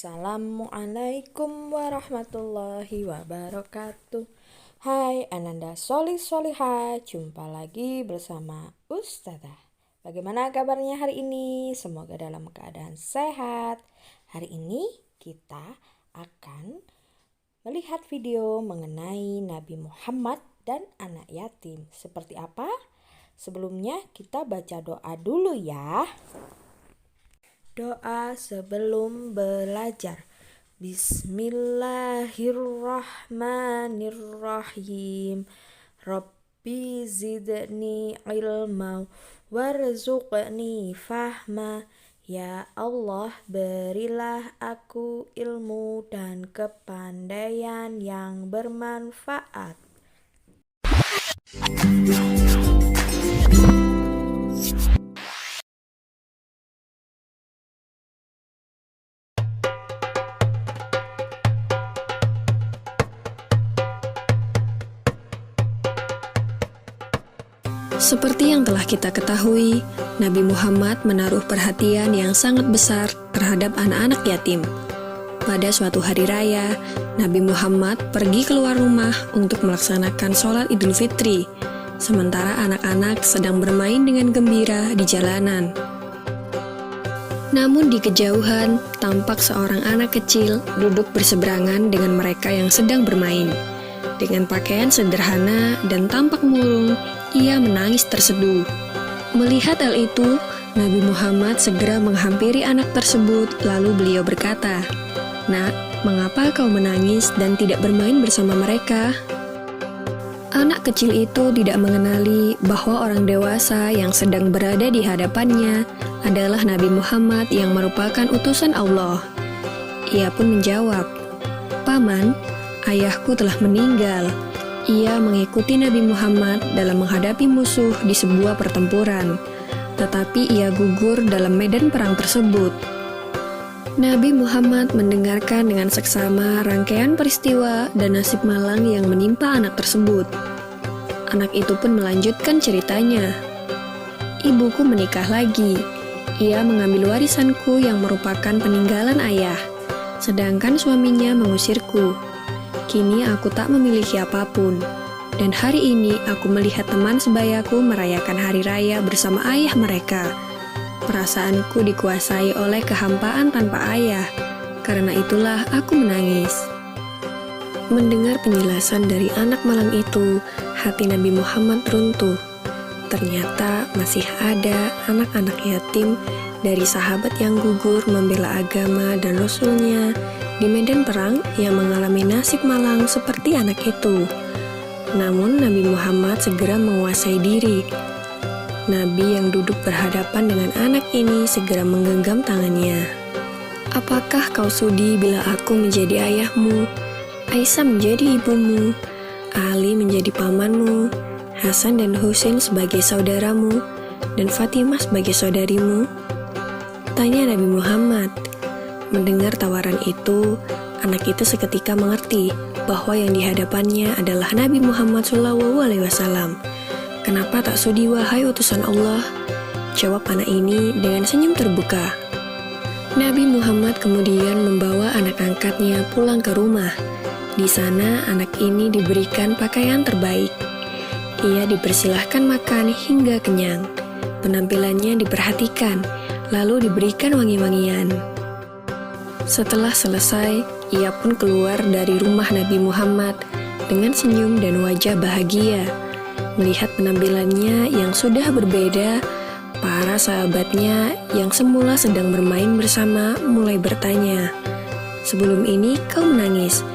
Assalamualaikum warahmatullahi wabarakatuh. Hai Ananda Solih-Solihah, jumpa lagi bersama Ustazah. Bagaimana kabarnya hari ini? Semoga dalam keadaan sehat. Hari ini kita akan melihat video mengenai Nabi Muhammad dan anak yatim. Seperti apa? Sebelumnya kita baca doa dulu ya. Doa sebelum belajar. Bismillahirrahmanirrahim. Rabbi zidni ilma warzuqni fahma. Ya Allah, berilah aku ilmu dan kepandaian yang bermanfaat. Seperti yang telah kita ketahui, Nabi Muhammad menaruh perhatian yang sangat besar terhadap anak-anak yatim. Pada suatu hari raya, Nabi Muhammad pergi keluar rumah untuk melaksanakan sholat Idul Fitri, sementara anak-anak sedang bermain dengan gembira di jalanan. Namun di kejauhan, tampak seorang anak kecil duduk berseberangan dengan mereka yang sedang bermain. Dengan pakaian sederhana dan tampak murung, ia menangis terseduh. Melihat hal itu, Nabi Muhammad segera menghampiri anak tersebut, lalu beliau berkata, "Nak, mengapa kau menangis dan tidak bermain bersama mereka?" Anak kecil itu tidak mengenali bahwa orang dewasa yang sedang berada di hadapannya adalah Nabi Muhammad yang merupakan utusan Allah. Ia pun menjawab, "Paman, ayahku telah meninggal." Ia mengikuti Nabi Muhammad dalam menghadapi musuh di sebuah pertempuran, tetapi ia gugur dalam medan perang tersebut. Nabi Muhammad mendengarkan dengan seksama rangkaian peristiwa dan nasib malang yang menimpa anak tersebut. Anak itu pun melanjutkan ceritanya. "Ibuku menikah lagi. Ia mengambil warisanku yang merupakan peninggalan ayah, sedangkan suaminya mengusirku. Kini aku tak memiliki apapun, dan hari ini aku melihat teman sebayaku merayakan hari raya bersama ayah mereka. Perasaanku dikuasai oleh kehampaan tanpa ayah, karena itulah aku menangis." Mendengar penjelasan dari anak malang itu, hati Nabi Muhammad runtuh. Ternyata masih ada anak-anak yatim dari sahabat yang gugur membela agama dan Rasulnya di medan perang yang mengalami nasib malang seperti anak itu. Namun Nabi Muhammad segera menguasai diri. Nabi yang duduk berhadapan dengan anak ini segera menggenggam tangannya. "Apakah kau sudi bila aku menjadi ayahmu, Aisyah menjadi ibumu, Ali menjadi pamanmu, Hasan dan Husain sebagai saudaramu, dan Fatimah sebagai saudarimu?" Tanya Nabi Muhammad. Mendengar tawaran itu, anak itu seketika mengerti bahwa yang dihadapannya adalah Nabi Muhammad SAW. "Kenapa tak sudi wahai utusan Allah?" jawab anak ini dengan senyum terbuka. Nabi Muhammad kemudian membawa anak angkatnya pulang ke rumah. Di sana anak ini diberikan pakaian terbaik. Ia dipersilahkan makan hingga kenyang. Penampilannya diperhatikan, lalu diberikan wangi-wangian. Setelah selesai, ia pun keluar dari rumah Nabi Muhammad dengan senyum dan wajah bahagia. Melihat penampilannya yang sudah berbeda, para sahabatnya yang semula sedang bermain bersama mulai bertanya, "Sebelum ini kau menangis,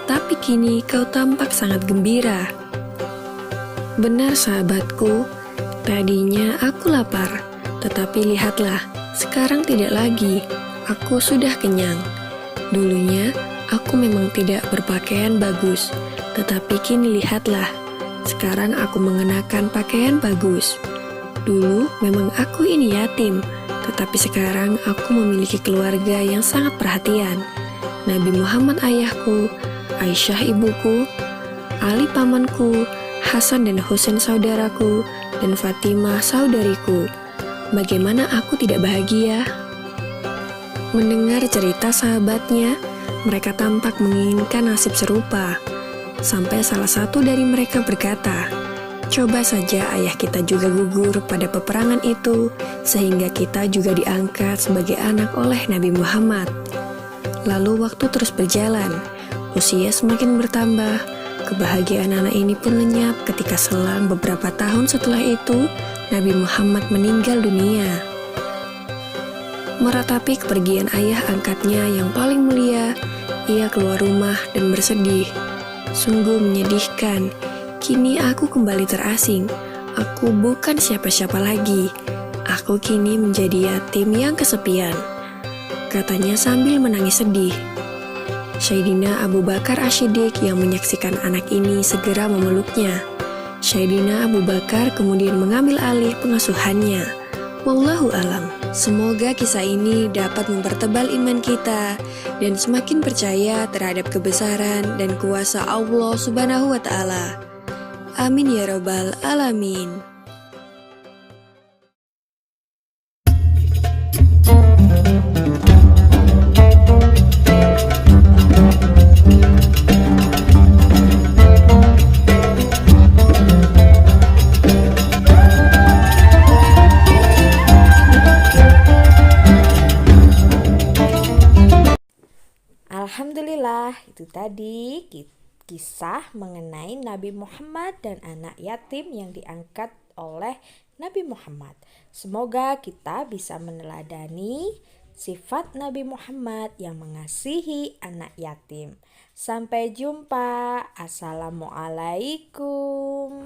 tapi kini kau tampak sangat gembira." "Benar sahabatku, tadinya aku lapar, tetapi lihatlah, sekarang tidak lagi. Aku sudah kenyang. Dulunya, aku memang tidak berpakaian bagus, tetapi kini lihatlah, sekarang aku mengenakan pakaian bagus. Dulu memang aku ini yatim, tetapi sekarang aku memiliki keluarga yang sangat perhatian. Nabi Muhammad ayahku, Aisyah ibuku, Ali pamanku, Hasan dan Husain saudaraku, dan Fatimah saudariku. Bagaimana aku tidak bahagia?" Mendengar cerita sahabatnya, mereka tampak menginginkan nasib serupa. Sampai salah satu dari mereka berkata, "Coba saja ayah kita juga gugur pada peperangan itu, sehingga kita juga diangkat sebagai anak oleh Nabi Muhammad." Lalu waktu terus berjalan, usia semakin bertambah, kebahagiaan anak ini pun lenyap ketika selang beberapa tahun setelah itu, Nabi Muhammad meninggal dunia. Meratapi kepergian ayah angkatnya yang paling mulia, ia keluar rumah dan bersedih. Sungguh menyedihkan, kini aku kembali terasing. Aku bukan siapa-siapa lagi. Aku kini menjadi yatim yang kesepian, katanya sambil menangis sedih. Sayyidina Abu Bakar Asy-Syiddiq yang menyaksikan anak ini segera memeluknya. Sayyidina Abu Bakar kemudian mengambil alih pengasuhannya. Wallahu alam. Semoga kisah ini dapat mempertebal iman kita dan semakin percaya terhadap kebesaran dan kuasa Allah Subhanahu wa Ta'ala. Amin ya Rabbal 'Alamin. Alhamdulillah, itu tadi kisah mengenai Nabi Muhammad dan anak yatim yang diangkat oleh Nabi Muhammad. Semoga kita bisa meneladani sifat Nabi Muhammad yang mengasihi anak yatim. Sampai jumpa. Assalamualaikum.